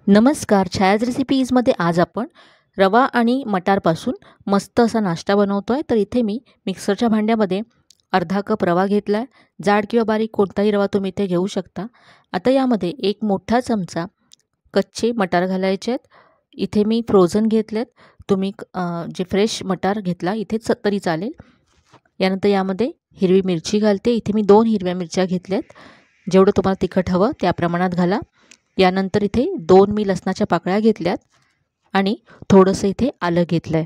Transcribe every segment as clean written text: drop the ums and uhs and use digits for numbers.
नमस्कार. छायाज रेसिपीजमध्ये आज आपण रवा आणि मटारपासून मस्त असा नाश्ता बनवतो आहे. तर इथे मी मिक्सरच्या भांड्यामध्ये अर्धा कप रवा घेतला आहे. जाड किंवा बारीक कोणताही रवा तुम्ही इथे घेऊ शकता. आता यामध्ये एक मोठा चमचा कच्चे मटार घालायचे आहेत. इथे मी फ्रोझन घेतलेत. तुम्ही जे फ्रेश मटार घेतला इथेच तरी चालेल. यानंतर यामध्ये हिरवी मिरची घालते. इथे मी 2 हिरव्या मिरच्या घेतल्यात. जेवढं तुम्हाला तिखट हवं त्या प्रमाणात घाला. यानंतर इथे 2 मी लसणाच्या पाकळ्या घेतल्यात आणि थोडंसं इथे आलं घेतलं आहे.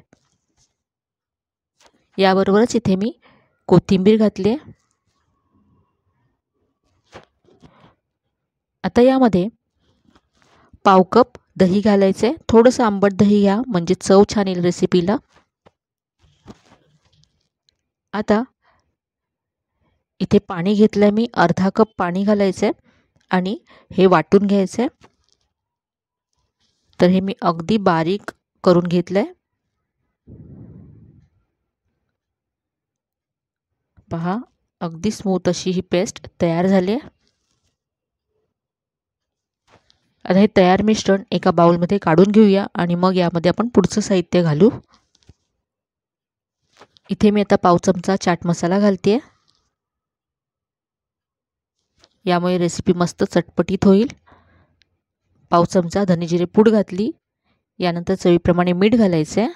याबरोबरच इथे मी कोथिंबीर घातली आहे. आता यामध्ये पाव कप दही घालायचं आहे. थोडंसं आंबट दही घ्या म्हणजे चव छान येईल रेसिपीला. आता इथे पाणी घेतलं आहे मी. अर्धा कप पाणी घालायचं आहे आणि हे वाटून घ्यायचं आहे. तर हे मी अगदी बारीक करून घेतलं आहे. पहा, अगदी स्मूथ अशी ही पेस्ट तयार झाली आहे. आता हे तयार मिश्रण एका बाउलमध्ये काढून घेऊया आणि मग यामध्ये आपण पुढचं साहित्य घालू. इथे मी आता पाव चमचा चाट मसाला घालते. यामुळे रेसिपी मस्त चटपटीत होईल. पाव चमचा धने जिरे पूड घातली. यानंतर चवीप्रमाणे मीठ घालायचं आहे.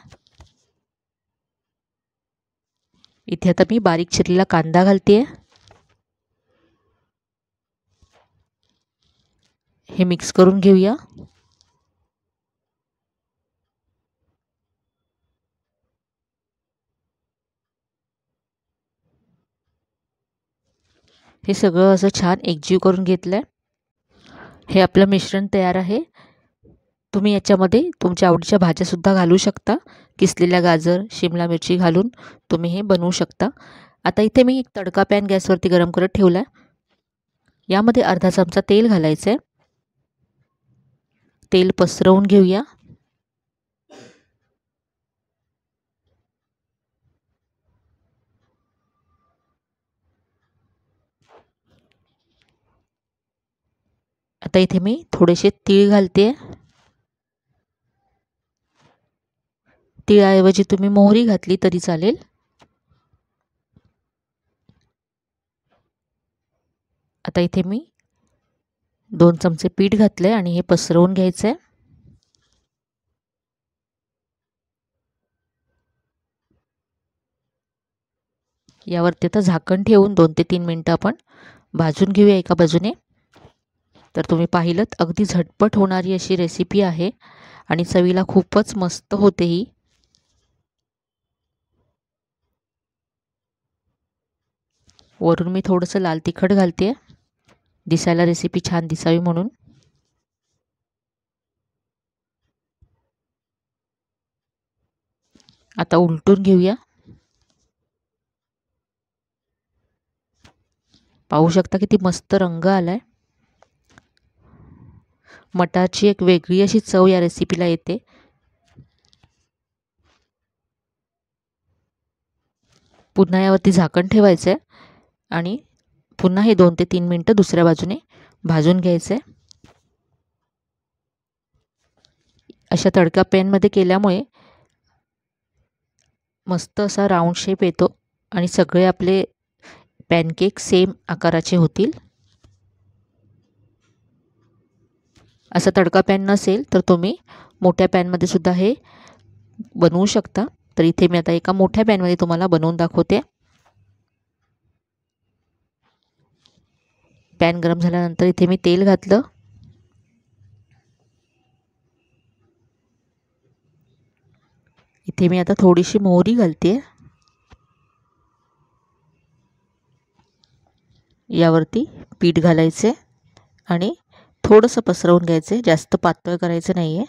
इथे आता मी बारीक चिरलेला कांदा घालते. हे मिक्स करून घेऊया. हे सगळं असं छान एकजीव करून घेतलंय. हे आपलं मिश्रण तयार आहे. तुम्ही याच्यामध्ये तुमच्या आवडीच्या भाज्यासुद्धा घालू शकता. किसलेल्या गाजर, शिमला मिरची घालून तुम्ही हे बनवू शकता. आता इथे मी एक तडका पॅन गॅसवरती गरम करत ठेवला आहे. यामध्ये अर्धा चमचा तेल घालायचं आहे. तेल पसरवून घेऊया. आता इथे मी थोडेसे तीळ घालते. तिळाऐवजी तुम्ही मोहरी घातली तरी चालेल. आता इथे मी 2 चमचे पीठ घातले आणि हे पसरवून घ्यायचं आहे. यावरती आता झाकण ठेवून 2 ते 3 मिनिटं आपण भाजून घेऊया एका बाजूने. तर तुम्ही पाहिलंत अगदी झटपट होणारी अशी रेसिपी आहे आणि चवीला खूपच मस्त होते ही. वरून मी थोडंसं लाल तिखट घालते, दिसायला रेसिपी छान दिसावी म्हणून. आता उलटून घेऊया. पाहू शकता किती मस्त रंग आलाय. मटारची एक वेगळी अशी चव या रेसिपीला येते. पुन्हा यावरती झाकण ठेवायचं आहे आणि पुन्हा हे 2 ते 3 मिनिटं दुसऱ्या बाजूने भाजून घ्यायचं आहे. अशा तडका पॅनमध्ये केल्यामुळे मस्त असा राऊंड शेप येतो आणि सगळे आपले पॅनकेक सेम आकाराचे होतील. असा तडका पॅन नसेल तर तुम्ही मोठ्या पॅनमध्ये सुद्धा हे बनवू शकता. तर इथे मी आता एका मोठ्या पॅनमध्ये तुम्हाला बनवून दाखवते. पॅन गरम झाल्यानंतर इथे मी तेल घातलं. इथे मी आता थोडीशी मोहरी घालते. यावरती पीठ घालायचे आणि थोडंसं पसरवून घ्यायचे. जास्त पातळ करायचं नाही आहे.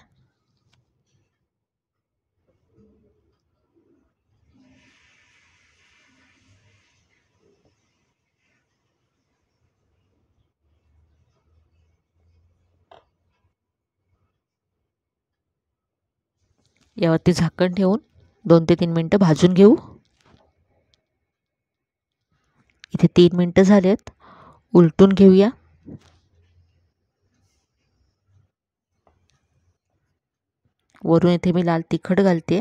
यावरती झाकण ठेवून 2 ते 3 मिनिटं भाजून घेऊ. इथे 3 मिनिटं झालेत. उलटून घेऊया. वरून इथे मी लाल तिखट घालते.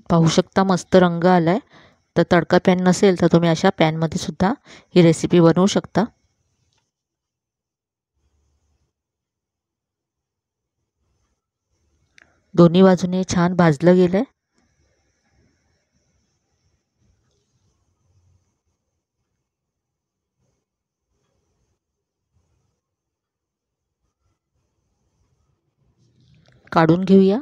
पाहू शकता मस्त रंग आलाय. तर तडका पॅन नसेल तर तुम्ही अशा पॅनमध्ये सुद्धा ही रेसिपी बनवू शकता. दोन्ही बाजूने छान भाजलं गेलंय. काढून घेऊया.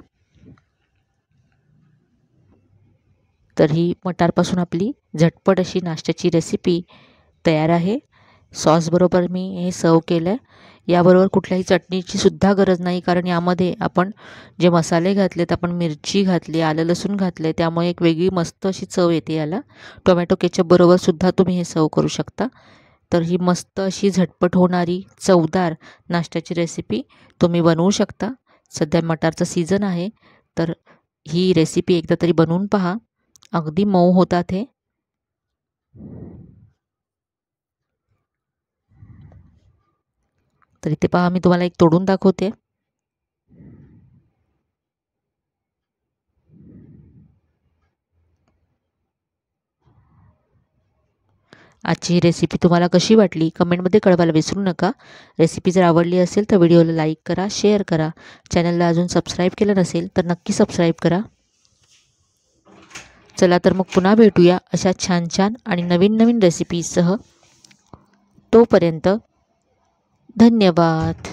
तर ही मटारपासून आपली झटपट अशी नाश्त्याची रेसिपी तयार आहे. सॉसबरोबर मी हे सर्व केलं आहे. याबरोबर कुठल्याही चटणीची सुद्धा गरज नाही, कारण यामध्ये आपण जे मसाले घातलेत, आपण मिरची घातली, आलं लसूण घातले, त्यामुळे एक वेगळी मस्त अशी चव येते याला. टोमॅटो केचपबरोबर सुद्धा तुम्ही हे सर्व करू शकता. तर ही मस्त अशी झटपट होणारी चवदार नाश्त्याची रेसिपी तुम्ही बनवू शकता. सध्या मटारचा सीझन आहे, तर ही रेसिपी एकदा तरी बनवून पहा. अगदी मऊ होतात हे. तर इथे पहा, मी तुम्हाला एक तोडून दाखवते. आजची ही रेसिपी तुम्हाला कशी वाटली कमेंटमध्ये कळवायला विसरू नका. रेसिपी जर आवडली असेल तर व्हिडिओला लाईक करा, शेअर करा. चॅनलला अजून सबस्क्राईब केलं नसेल तर नक्की सबस्क्राईब करा. चला तर मग पुन्हा भेटूया अशा छान छान आणि नवीन नवीन रेसिपीसह. तोपर्यंत धन्यवाद.